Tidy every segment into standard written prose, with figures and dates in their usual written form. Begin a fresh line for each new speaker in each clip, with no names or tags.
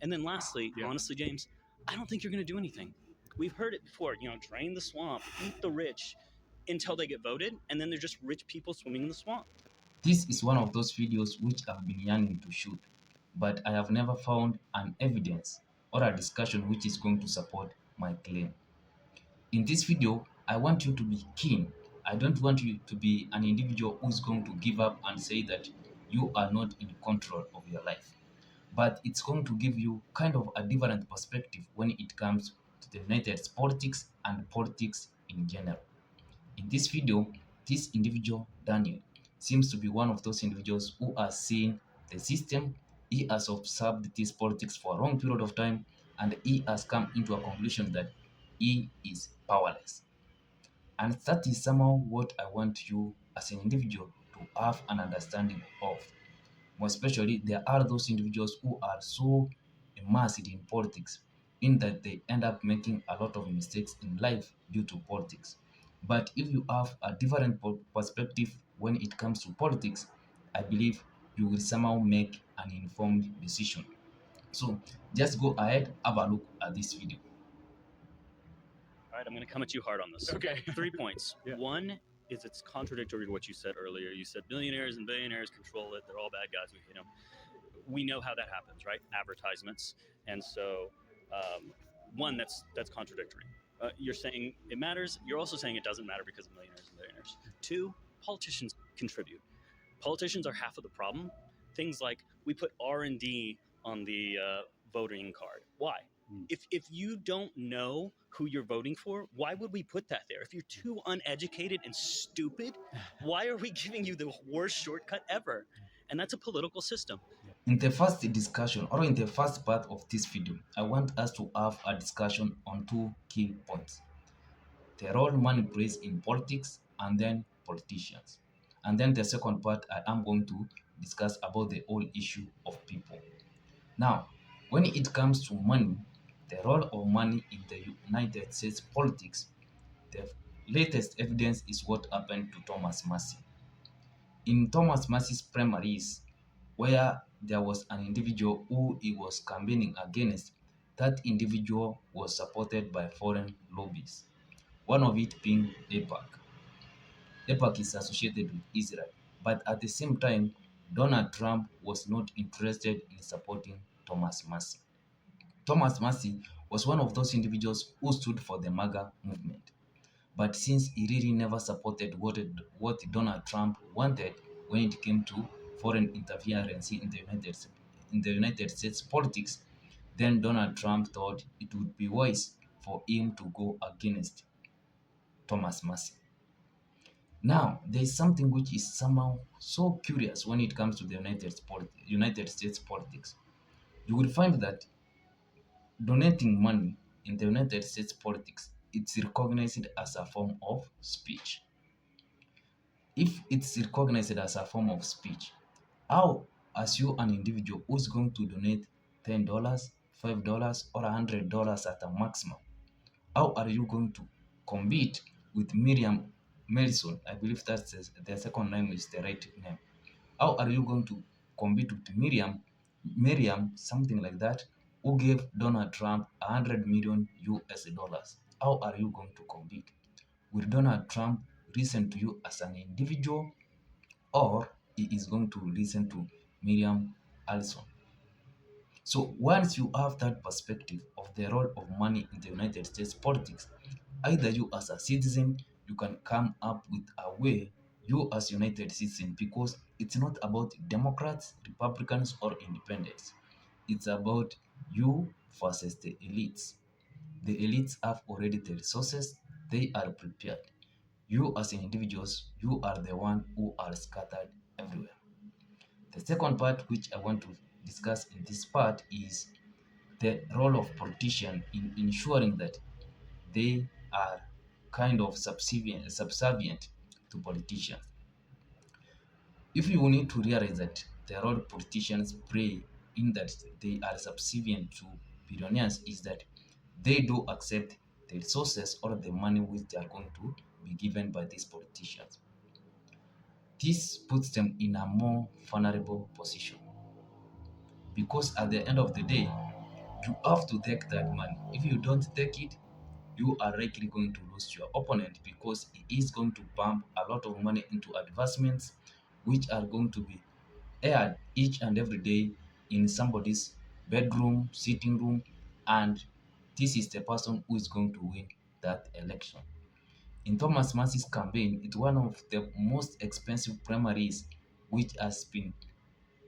And then lastly, honestly, James, I don't think you're going to do anything. We've heard it before, drain the swamp, eat the rich until they get voted, and then they're just rich people swimming in the swamp.
This is one of those videos which I've been yearning to shoot, but I have never found an evidence or a discussion which is going to support my claim. In this video, I want you to be keen. I don't want you to be an individual who is going to give up and say that you are not in control of your life. But it's going to give you kind of a different perspective when it comes to the United States politics and politics in general. In this video, this individual, Daniel, seems to be one of those individuals who are seeing the system. He has observed this politics for a long period of time and he has come into a conclusion that he is powerless. And that is somehow what I want you as an individual to have an understanding of. More especially, there are those individuals who are so immersed in politics in that they end up making a lot of mistakes in life due to politics. But if you have a different perspective when it comes to politics, I believe you will somehow make an informed decision. So just go ahead, have a look at this video.
All right, I'm going to come at you hard on this.
Okay.
3 points.
Yeah.
One is it's contradictory to what you said earlier. You said millionaires and billionaires control it. They're all bad guys. We know how that happens, right? Advertisements. And so, one, that's contradictory. You're saying it matters. You're also saying it doesn't matter because of millionaires and billionaires. Two, politicians contribute. Politicians are half of the problem. Things like we put R&D on the voting card. Why? If you don't know who you're voting for, why would we put that there? If you're too uneducated and stupid, why are we giving you the worst shortcut ever? And that's a political system.
In the first discussion or in the first part of this video, I want us to have a discussion on two key points. The role money plays in politics and then politicians. And then the second part, I am going to discuss about the whole issue of people. Now, when it comes to money, the role of money in the United States politics, the latest evidence is what happened to Thomas Massey. In Thomas Massey's primaries, where there was an individual who he was campaigning against, that individual was supported by foreign lobbies, one of it being APAC. APAC is associated with Israel, but at the same time, Donald Trump was not interested in supporting Thomas Massey. Thomas Massey was one of those individuals who stood for the MAGA movement. But since he really never supported what Donald Trump wanted when it came to foreign interference in the United States politics, then Donald Trump thought it would be wise for him to go against Thomas Massey. Now, there is something which is somehow so curious when it comes to the United States politics. You will find that donating money in the United States politics, it's recognized as a form of speech. If it's recognized as a form of speech, how, as you an individual who's going to donate $10, $5, or $100 at a maximum, how are you going to compete with Miriam Melson? I believe that's the second name is the right name. How are you going to compete with Miriam, something like that, who gave Donald Trump 100 million US dollars? How are you going to compete? Will Donald Trump listen to you as an individual, or he is going to listen to Miriam Allison? So once you have that perspective of the role of money in the United States politics, either you as a citizen, you can come up with a way, you as United citizen, because it's not about Democrats, Republicans, or independents. It's about you versus the elites. The elites have already the resources, they are prepared. You as individuals, you are the one who are scattered everywhere. The second part which I want to discuss in this part is the role of politicians in ensuring that they are kind of subservient to politicians. If you need to realize that the role politicians play in that they are subservient to billionaires is that they do accept the resources or the money which they are going to be given by these politicians. This puts them in a more vulnerable position because at the end of the day, You have to take that money. If you don't take it, you are likely going to lose your opponent because he is going to pump a lot of money into advertisements which are going to be aired each and every day in somebody's bedroom, sitting room, and this is the person who is going to win that election. In Thomas Massey's campaign, it's one of the most expensive primaries which has been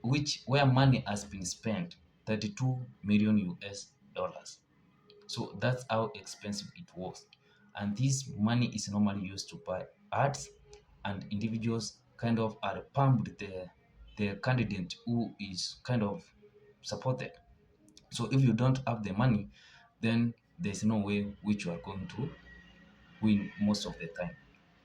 which where money has been spent 32 million US dollars. So that's how expensive it was. And this money is normally used to buy ads, and individuals kind of are pumped the candidate who is kind of supported. So if you don't have the money, then there's no way which you are going to win most of the time.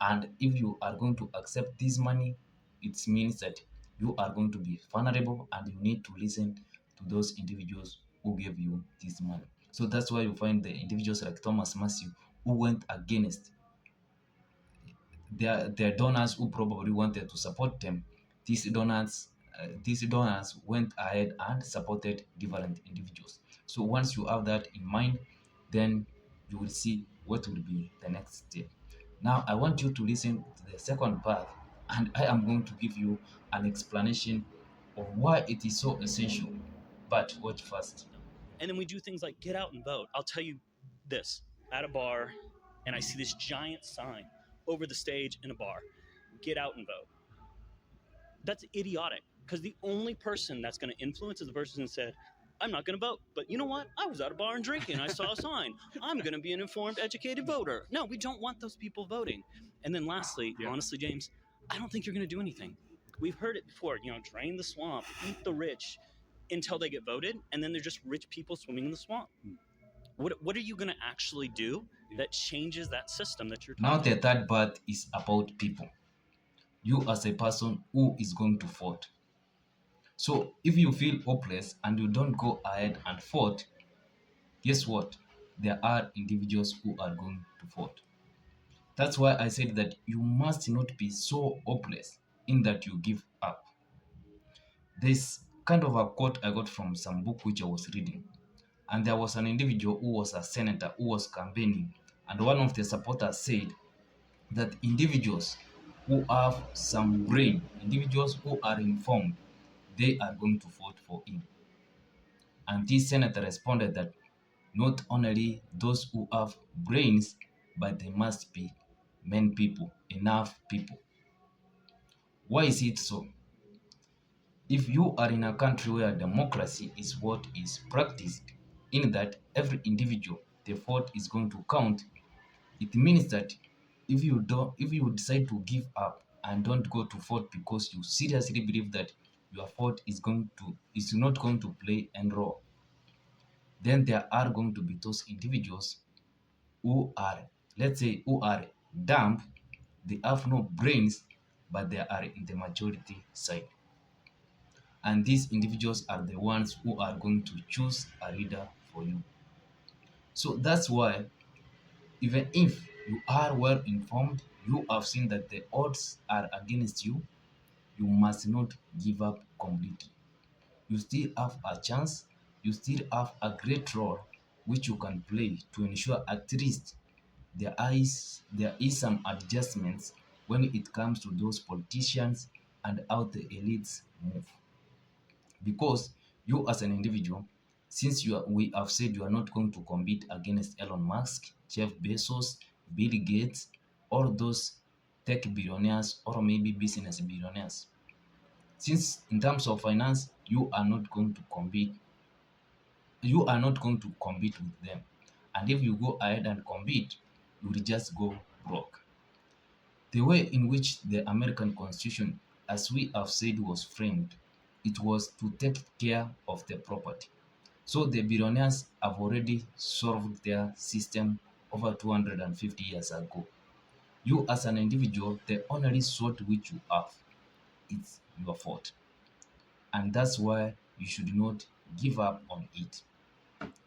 And if you are going to accept this money, it means that you are going to be vulnerable and you need to listen to those individuals who gave you this money. So that's why you find the individuals like Thomas Massey who went against their donors who probably wanted to support them. These donors went ahead and supported different individuals. So once you have that in mind, then you will see what will be the next step. Now I want you to listen to the second part, and I am going to give you an explanation of why it is so essential. But watch first.
And then we do things like get out and vote. I'll tell you this, at a bar, and I see this giant sign over the stage in a bar, get out and vote. That's idiotic because the only person that's going to influence is the person that said, I'm not going to vote. But you know what? I was at a bar and drinking. I saw a sign. I'm going to be an informed, educated voter. No, we don't want those people voting. And then lastly, honestly, James, I don't think you're going to do anything. We've heard it before, drain the swamp, eat the rich until they get voted, and then they're just rich people swimming in the swamp. What are you going to actually do that changes that system that you're
Now
talking
the third part is about people. You as a person who is going to vote. So if you feel hopeless and you don't go ahead and vote, guess what? There are individuals who are going to vote. That's why I said that you must not be so hopeless in that you give up. There's kind of a quote I got from some book which I was reading. And there was an individual who was a senator who was campaigning. And one of the supporters said that individuals who have some brain, individuals who are informed, they are going to vote for him. And this senator responded that not only those who have brains, but they must be many people, enough people. Why is it so? If you are in a country where democracy is what is practiced, in that every individual, the vote is going to count, it means that if you decide to give up and don't go to vote because you seriously believe that your vote is not going to play any role, then there are going to be those individuals who are, let's say, who are dumb, they have no brains, but they are in the majority side. And these individuals are the ones who are going to choose a leader for you. So that's why, even if you are well informed, you have seen that the odds are against you, you must not give up completely. You still have a chance, you still have a great role which you can play to ensure at least there is some adjustments when it comes to those politicians and how the elites move. Because you as an individual, since we have said you are not going to compete against Elon Musk, Jeff Bezos, Bill Gates, all those tech billionaires or maybe business billionaires. Since in terms of finance, you are not going to compete with them. And if you go ahead and compete, you will just go broke. The way in which the American Constitution, as we have said, was framed, it was to take care of the property. So the billionaires have already solved their system over 250 years ago. You as an individual, the only sword which you have, it's your fault. And that's why you should not give up on it.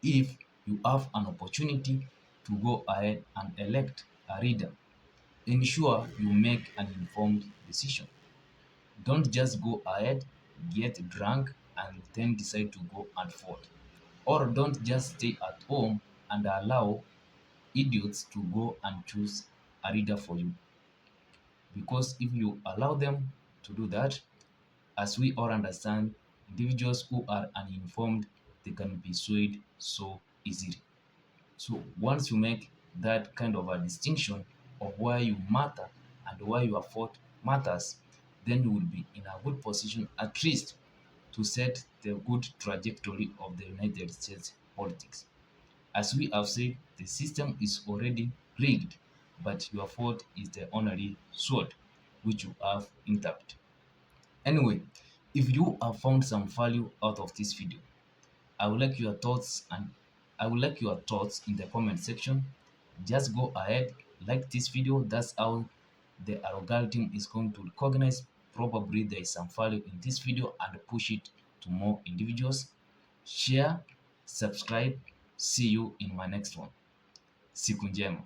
If you have an opportunity to go ahead and elect a leader, ensure you make an informed decision. Don't just go ahead, get drunk, and then decide to go and vote. Or don't just stay at home and allow idiots to go and choose a reader for you. Because if you allow them to do that, as we all understand, individuals who are uninformed, they can be swayed so easily. So once you make that kind of a distinction of why you matter and why your thought matters, then you will be in a good position at least to set the good trajectory of the United States politics. As we have said, the system is already rigged, but your thought is the only sword which you have intact. Anyway, if you have found some value out of this video, I would like your thoughts and I would like your thoughts in the comment section. Just go ahead, like this video. That's how the algorithm is going to recognize probably there is some value in this video and push it to more individuals. Share, subscribe. See you in my next one. Siku njema.